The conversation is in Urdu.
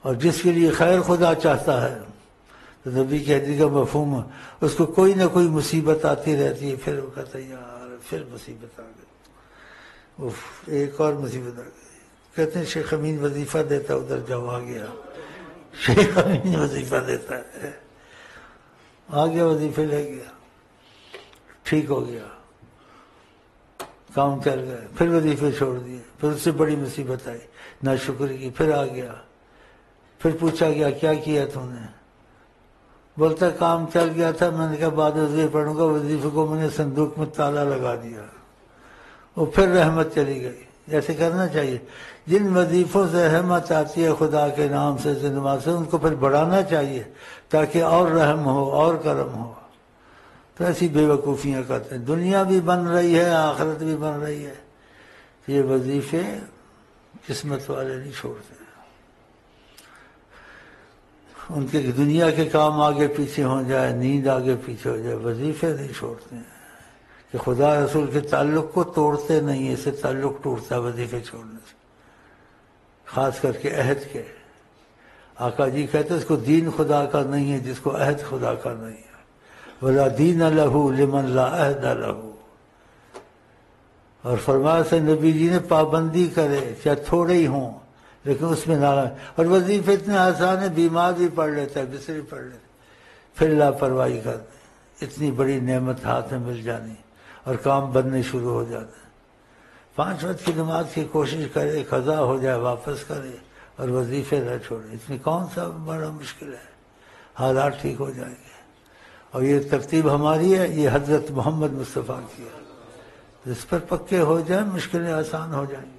اور جس کے لیے خیر خدا چاہتا ہے تو نبی کی حدیث کا مفہوم ہے اس کو کوئی نہ کوئی مصیبت آتی رہتی ہے، پھر وہ کہتا ہے یار پھر مصیبت آ گئی، ایک اور مصیبت آ گئی، کہتے ہیں شیخ امین وظیفہ دیتا ادھر جاؤ، آ گیا شیخ امین وظیفہ دیتا ہے، آ گیا وظیفے لے گیا، ٹھیک ہو گیا، کام چل گیا، پھر وظیفے چھوڑ دیے، پھر اس سے بڑی مصیبت آئی، ناشکری کی، پھر آ گیا، پھر پوچھا گیا کیا کیا تم نے؟ بولتا کام چل گیا تھا، میں نے کہا بعد وظیفے پڑھوں گا، وظیفے کو میں نے صندوق میں تالا لگا دیا، وہ پھر رحمت چلی گئی۔ ایسے کرنا چاہیے، جن وظیفوں سے رحمت آتی ہے خدا کے نام سے نماز سے، ان کو پھر بڑھانا چاہیے تاکہ اور رحم ہو اور کرم ہو۔ تو ایسی بے وقوفیاں کرتے ہیں، دنیا بھی بن رہی ہے آخرت بھی بن رہی ہے، یہ وظیفے قسمت والے نہیں چھوڑتے، ان کے دنیا کے کام آگے پیچھے ہو جائے، نیند آگے پیچھے ہو جائے، وظیفے نہیں چھوڑتے ہیں کہ خدا رسول کے تعلق کو توڑتے نہیں، اس سے تعلق ٹوٹتا ہے وظیفے چھوڑنے سے، خاص کر کے عہد کے۔ آقا جی کہتے ہیں اس کو دین خدا کا نہیں ہے جس کو عہد خدا کا نہیں ہے، وَلَا دِينَ لَهُ لِمَنْ لَا عَهْدَ لَهُ۔ اور فرمایا سے نبی جی نے پابندی کرے چاہے تھوڑے ہی ہوں لیکن اس میں نہ رہے، اور وظیفے اتنے آسان ہے، بیمار بھی پڑھ لیتا ہے، بسری پڑھ لیتا ہے، پھر لاپرواہی کر دیں، اتنی بڑی نعمت ہاتھ میں مل جانی اور کام بننے شروع ہو جاتے ہیں۔ 5 وقت کی نماز کی کوشش کرے، قضا ہو جائے واپس کرے اور وظیفے نہ چھوڑے، اس میں کون سا بڑا مشکل ہے، حالات ٹھیک ہو جائیں گے۔ اور یہ ترتیب ہماری ہے، یہ حضرت محمد مصطفیٰ کی ہے، اس پر پکے ہو جائیں مشکلیں آسان ہو جائیں گی۔